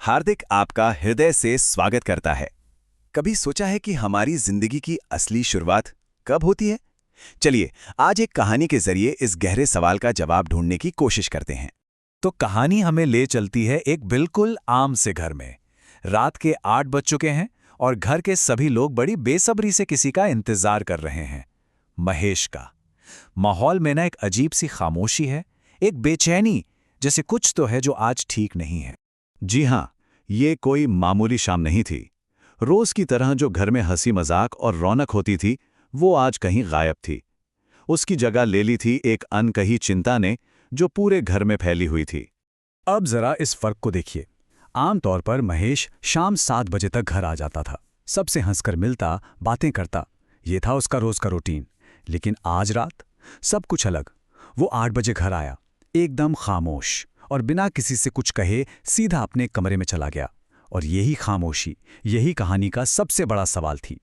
हार्दिक आपका हृदय से स्वागत करता है। कभी सोचा है कि हमारी जिंदगी की असली शुरुआत कब होती है? चलिए आज एक कहानी के जरिए इस गहरे सवाल का जवाब ढूंढने की कोशिश करते हैं। तो कहानी हमें ले चलती है एक बिल्कुल आम से घर में। रात के 8 बज चुके हैं और घर के सभी लोग बड़ी बेसब्री से किसी का इंतजार कर रहे हैं, महेश का। माहौल में ना एक अजीब सी खामोशी है, एक बेचैनी, जैसे कुछ तो है जो आज ठीक नहीं है। जी हाँ, ये कोई मामूली शाम नहीं थी। रोज की तरह जो घर में हंसी मजाक और रौनक होती थी, वो आज कहीं गायब थी। उसकी जगह ले ली थी एक अनकही चिंता ने, जो पूरे घर में फैली हुई थी। अब जरा इस फर्क को देखिए। आमतौर पर महेश शाम 7 बजे तक घर आ जाता था, सबसे हंसकर मिलता, बातें करता। ये था उसका रोज का रूटीन। लेकिन आज रात सब कुछ अलग। वो 8 बजे घर आया, एकदम खामोश, और बिना किसी से कुछ कहे सीधा अपने कमरे में चला गया। और यही खामोशी, यही कहानी का सबसे बड़ा सवाल थी।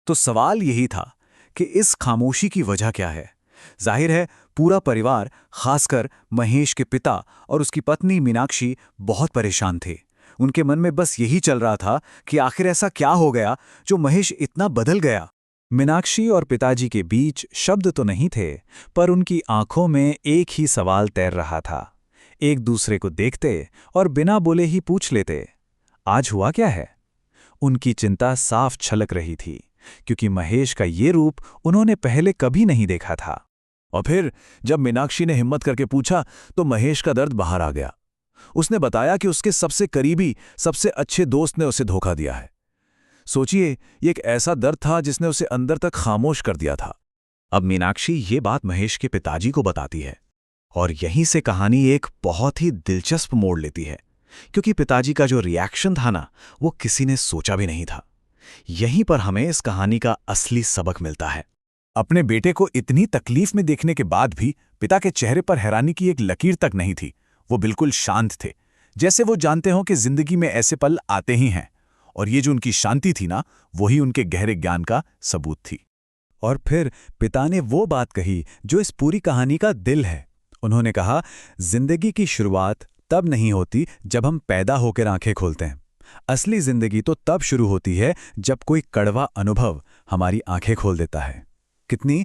तो सवाल यही था कि इस खामोशी की वजह क्या है। जाहिर है पूरा परिवार, खासकर महेश के पिता और उसकी पत्नी मीनाक्षी, बहुत परेशान थे। उनके मन में बस यही चल रहा था कि आखिर ऐसा क्या हो गया जो महेश इतना बदल गया। मीनाक्षी और पिताजी के बीच शब्द तो नहीं थे, पर उनकी आंखों में एक ही सवाल तैर रहा था। एक दूसरे को देखते और बिना बोले ही पूछ लेते, आज हुआ क्या है? उनकी चिंता साफ छलक रही थी, क्योंकि महेश का ये रूप उन्होंने पहले कभी नहीं देखा था। और फिर जब मीनाक्षी ने हिम्मत करके पूछा, तो महेश का दर्द बाहर आ गया। उसने बताया कि उसके सबसे करीबी, सबसे अच्छे दोस्त ने उसे धोखा दिया है। सोचिए, ये एक ऐसा दर्द था जिसने उसे अंदर तक खामोश कर दिया था। अब मीनाक्षी ये बात महेश के पिताजी को बताती है, और यहीं से कहानी एक बहुत ही दिलचस्प मोड़ लेती है, क्योंकि पिताजी का जो रिएक्शन था ना, वो किसी ने सोचा भी नहीं था। यहीं पर हमें इस कहानी का असली सबक मिलता है। अपने बेटे को इतनी तकलीफ में देखने के बाद भी पिता के चेहरे पर हैरानी की एक लकीर तक नहीं थी। वो बिल्कुल शांत थे, जैसे वो जानते हों कि जिंदगी में ऐसे पल आते ही हैं। और ये जो उनकी शांति थी ना, वही उनके गहरे ज्ञान का सबूत थी। और फिर पिता ने वो बात कही जो इस पूरी कहानी का दिल है। उन्होंने कहा, जिंदगी की शुरुआत तब नहीं होती जब हम पैदा होकर आंखें खोलते हैं। असली जिंदगी तो तब शुरू होती है जब कोई कड़वा अनुभव हमारी आंखें खोल देता है। कितनी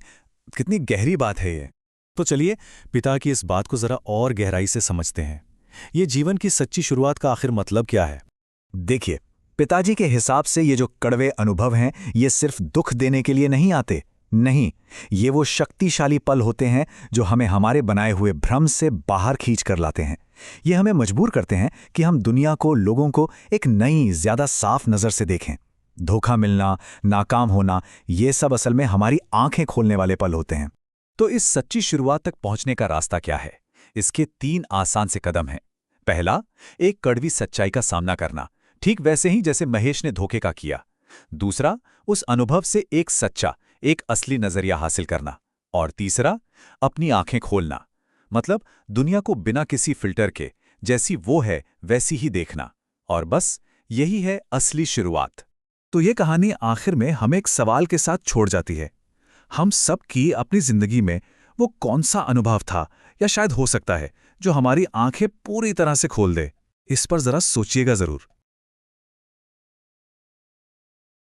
कितनी गहरी बात है ये। तो चलिए पिता की इस बात को जरा और गहराई से समझते हैं। ये जीवन की सच्ची शुरुआत का आखिर मतलब क्या है? देखिए, पिताजी के हिसाब से ये जो कड़वे अनुभव हैं, ये सिर्फ दुख देने के लिए नहीं आते। नहीं, ये वो शक्तिशाली पल होते हैं जो हमें हमारे बनाए हुए भ्रम से बाहर खींच कर लाते हैं। ये हमें मजबूर करते हैं कि हम दुनिया को, लोगों को एक नई, ज्यादा साफ नजर से देखें। धोखा मिलना, नाकाम होना, ये सब असल में हमारी आंखें खोलने वाले पल होते हैं। तो इस सच्ची शुरुआत तक पहुंचने का रास्ता क्या है? इसके 3 आसान से कदम हैं। पहला, एक कड़वी सच्चाई का सामना करना, ठीक वैसे ही जैसे महेश ने धोखे का किया। दूसरा, उस अनुभव से एक सच्चा, एक असली नजरिया हासिल करना। और तीसरा, अपनी आंखें खोलना, मतलब दुनिया को बिना किसी फिल्टर के, जैसी वो है वैसी ही देखना। और बस यही है असली शुरुआत। तो ये कहानी आखिर में हमें एक सवाल के साथ छोड़ जाती है। हम सब की अपनी जिंदगी में वो कौन सा अनुभव था, या शायद हो सकता है, जो हमारी आंखें पूरी तरह से खोल दे? इस पर जरा सोचिएगा जरूर।